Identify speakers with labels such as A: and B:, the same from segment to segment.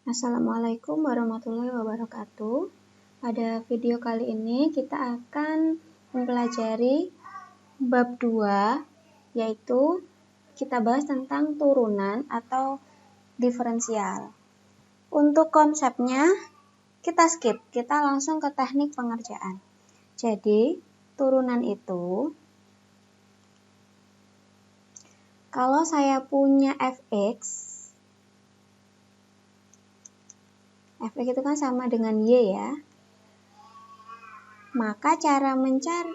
A: Assalamualaikum warahmatullahi wabarakatuh. Pada video kali ini kita akan mempelajari bab 2, yaitu kita bahas tentang turunan atau diferensial. Untuk konsepnya kita skip, kita langsung ke teknik pengerjaan. Jadi turunan itu, kalau saya punya fx itu kan sama dengan y ya. Maka cara mencari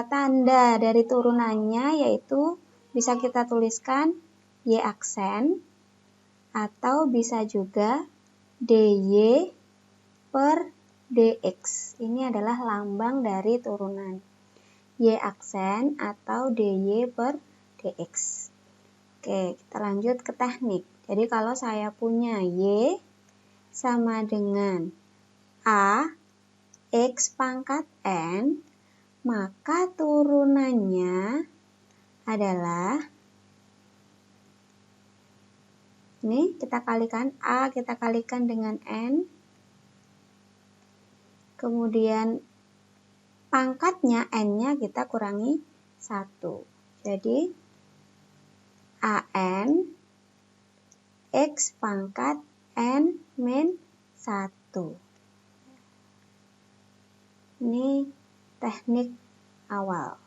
A: tanda dari turunannya yaitu bisa kita tuliskan y aksen atau bisa juga dy per dx. Ini adalah lambang dari turunan y aksen atau dy per dx. Oke, kita lanjut ke teknik. Jadi kalau saya punya y sama dengan a x pangkat n, maka turunannya adalah, ini kita kalikan a, kita kalikan dengan n, kemudian pangkatnya n-nya kita kurangi 1. Jadi an x pangkat n min 1. Ini teknik awal.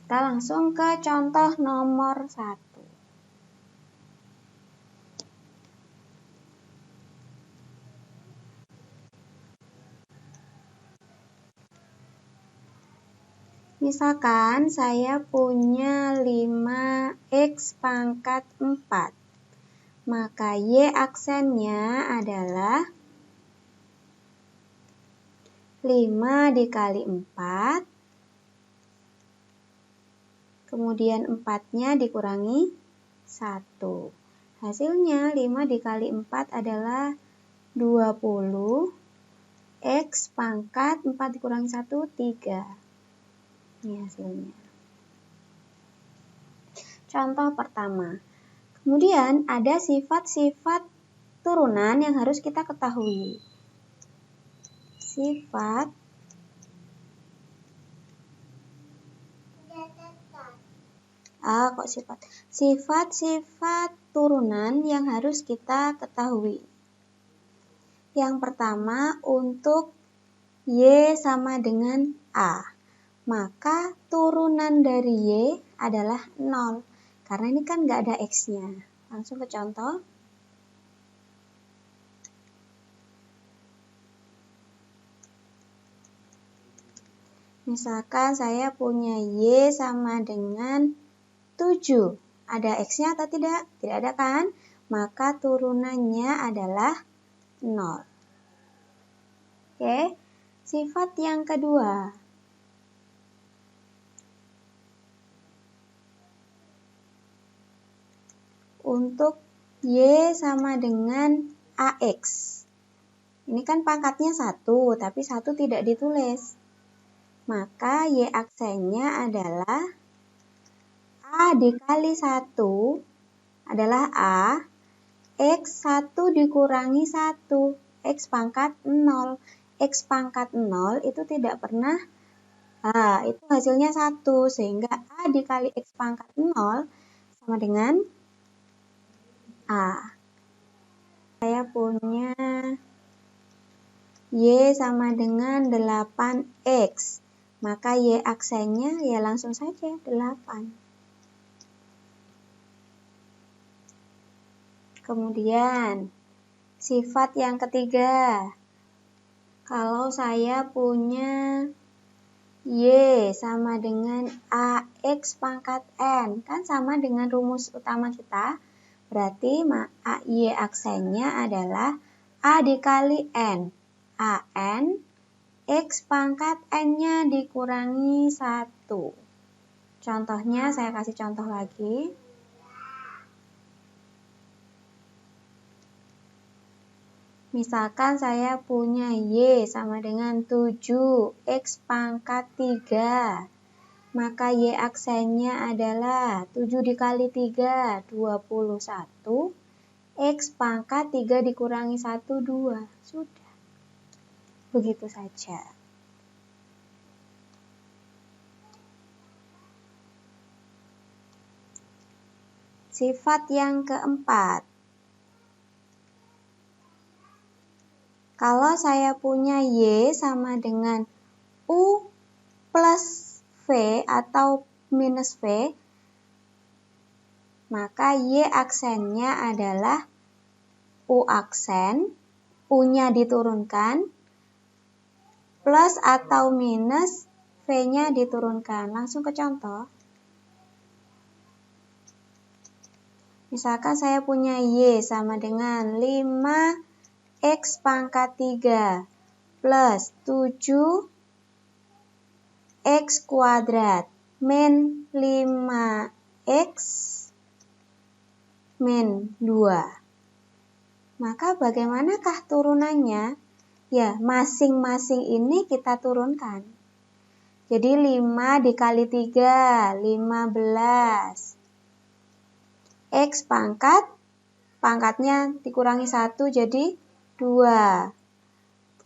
A: Kita langsung ke contoh nomor 1. Misalkan saya punya 5x pangkat 4. Maka y aksennya adalah 5 dikali 4. Kemudian 4-nya dikurangi 1. Hasilnya 5 dikali 4 adalah 20. X pangkat 4 dikurangi 1, 3. Ini hasilnya. Contoh pertama. Kemudian ada sifat-sifat turunan yang harus kita ketahui. Sifat-sifat turunan yang harus kita ketahui. Yang pertama, untuk y sama dengan a, maka turunan dari y adalah 0. Karena ini kan nggak ada x-nya. Langsung ke contoh. Misalkan saya punya y sama dengan 7. Ada x-nya atau tidak? Tidak ada kan? Maka turunannya adalah 0. Oke. Sifat yang kedua. Untuk y sama dengan ax. Ini kan pangkatnya 1, tapi 1 tidak ditulis. Maka y aksennya adalah a dikali 1 adalah a, x 1 dikurangi 1, x pangkat 0. X pangkat 0 itu tidak pernah itu hasilnya 1, sehingga a dikali x pangkat 0 sama dengan a. Saya punya y sama dengan 8x. Maka y aksennya ya langsung saja 8. Kemudian sifat yang ketiga. Kalau saya punya y sama dengan ax pangkat n, kan sama dengan rumus utama kita. Berarti y aksennya adalah a dikali n. an x pangkat n-nya dikurangi 1. Contohnya saya kasih contoh lagi. Misalkan saya punya Y sama dengan 7X pangkat 3. Maka Y aksennya adalah 7 dikali 3, 21. X pangkat 3 dikurangi 1, 2. Sudah. Begitu saja. Sifat yang keempat. Kalau saya punya Y sama dengan U plus V atau minus V, maka Y aksennya adalah U aksen, U-nya diturunkan, plus atau minus V-nya diturunkan. Langsung ke contoh. Misalkan saya punya Y sama dengan 5X pangkat 3 plus 7X kuadrat min 5X min 2. Maka bagaimanakah turunannya? Ya, masing-masing ini kita turunkan. Jadi 5 dikali 3, 15. X pangkatnya dikurangi 1 jadi 2.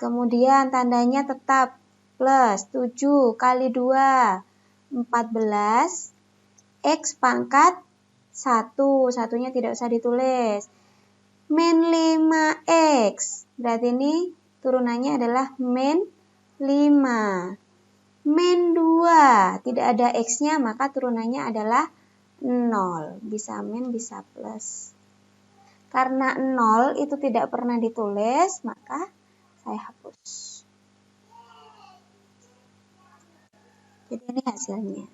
A: Kemudian tandanya tetap plus 7 kali 2, 14. X pangkat 1, satunya tidak usah ditulis. Min 5X, berarti ini turunannya adalah min 5. Min 2, tidak ada X-nya, maka turunannya adalah 0. Bisa min, bisa plus. Karena 0 itu tidak pernah ditulis, maka saya hapus. Jadi ini hasilnya.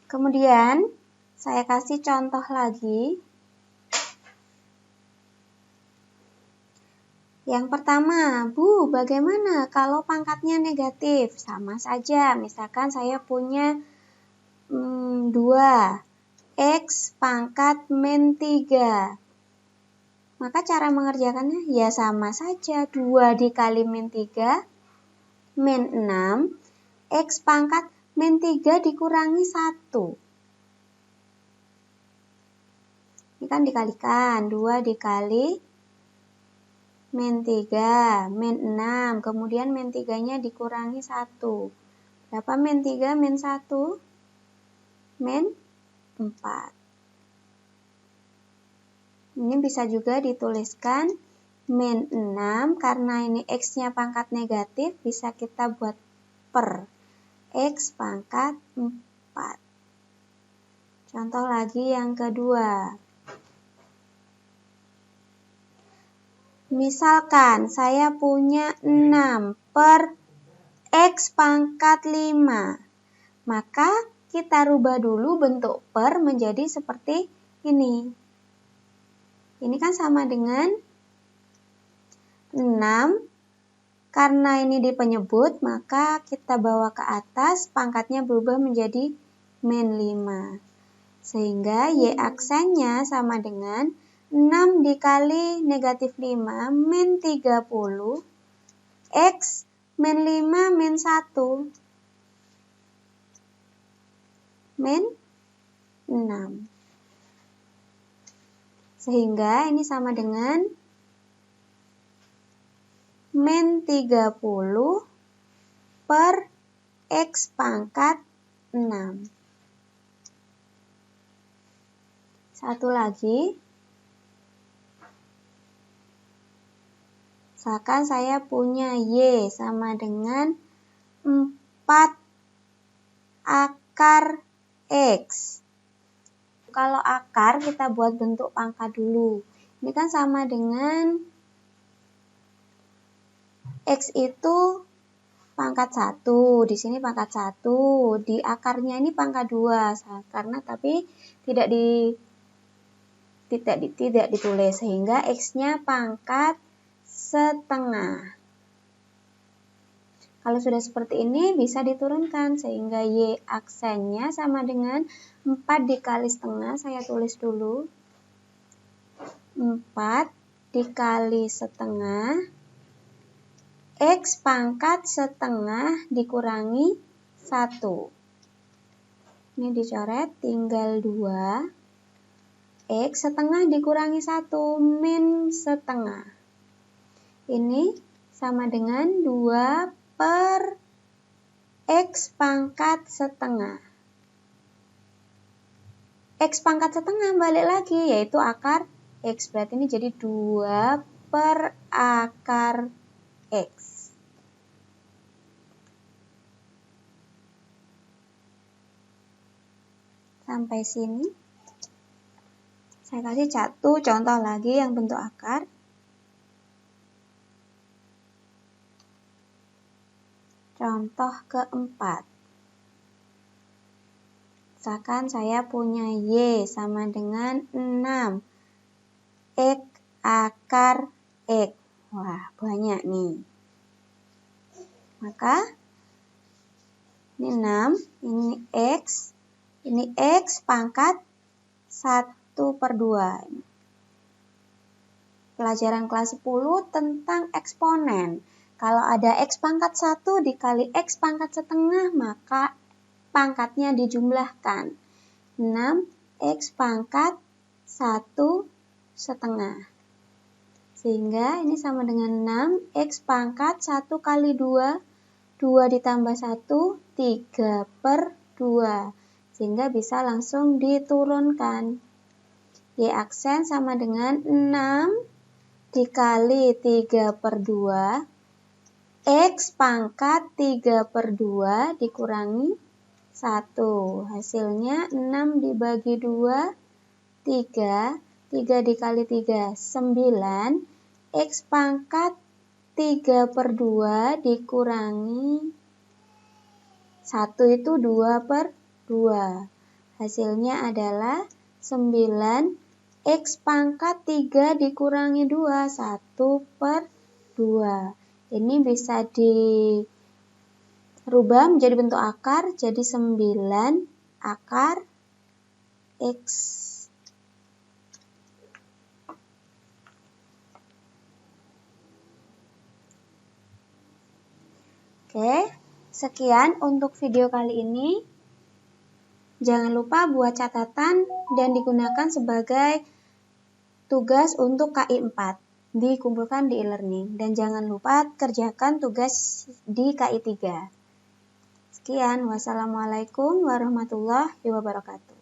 A: Kemudian saya kasih contoh lagi. Yang pertama, Bu, bagaimana kalau pangkatnya negatif? Sama saja, misalkan saya punya 2, X pangkat min 3. Maka cara mengerjakannya ya sama saja, 2 dikali min 3, min 6, X pangkat min 3 dikurangi 1. Ini kan dikalikan, 2 dikali min 3, min 6, kemudian min 3-nya dikurangi 1. Berapa min 3, min 1? Min 4. Ini bisa juga dituliskan min 6, karena ini X-nya pangkat negatif, bisa kita buat per X pangkat 4. Contoh lagi yang kedua. Misalkan saya punya 6 per X pangkat 5. Maka kita rubah dulu bentuk per menjadi seperti ini. Ini kan sama dengan 6. Karena ini di penyebut, maka kita bawa ke atas, pangkatnya berubah menjadi min 5. Sehingga Y aksennya sama dengan 6 dikali negatif 5 min 30 X min 5 min 1 min 6. Sehingga ini sama dengan min 30 per X pangkat 6. Satu lagi. Misalkan saya punya Y sama dengan 4 akar X. Kalau akar kita buat bentuk pangkat dulu. Ini kan sama dengan X itu pangkat 1. Di sini pangkat 1. Di akarnya ini pangkat 2. Karena tapi tidak ditulis. Sehingga X-nya pangkat setengah. Kalau sudah seperti ini bisa diturunkan sehingga Y aksennya sama dengan 4 dikali setengah. Saya tulis dulu. 4 dikali setengah X pangkat setengah dikurangi 1. Ini dicoret, tinggal 2. X setengah dikurangi 1, min setengah. Ini sama dengan 2 per X pangkat setengah. X pangkat setengah balik lagi, yaitu akar X. Berarti ini jadi 2 per akar X. Sampai sini. Saya kasih satu contoh lagi yang bentuk akar. Contoh keempat. Misalkan saya punya Y sama dengan 6. X akar X. Wah, banyak nih. Maka, ini 6, ini X. Ini X pangkat 1/2. Pelajaran kelas 10 tentang eksponen. Kalau ada X pangkat 1 dikali X pangkat setengah, maka pangkatnya dijumlahkan. 6 X pangkat 1/2. Sehingga ini sama dengan 6 X pangkat 1 kali 2. 2 ditambah 1, 3/2. Sehingga bisa langsung diturunkan. Y aksen sama dengan 6 dikali 3/2. X pangkat 3/2 dikurangi 1. Hasilnya 6 dibagi 2, 3. 3 dikali 3, 9. X pangkat 3/2 dikurangi 1 itu 2/2. Hasilnya adalah 9. X pangkat 3 dikurangi 2, 1/2. Ini bisa dirubah menjadi bentuk akar, jadi 9 akar X. Oke, sekian untuk video kali ini. Jangan lupa buat catatan dan digunakan sebagai tugas untuk KI 4. Dikumpulkan di e-learning. Dan jangan lupa kerjakan tugas di KI 3. Sekian, wassalamualaikum warahmatullahi wabarakatuh.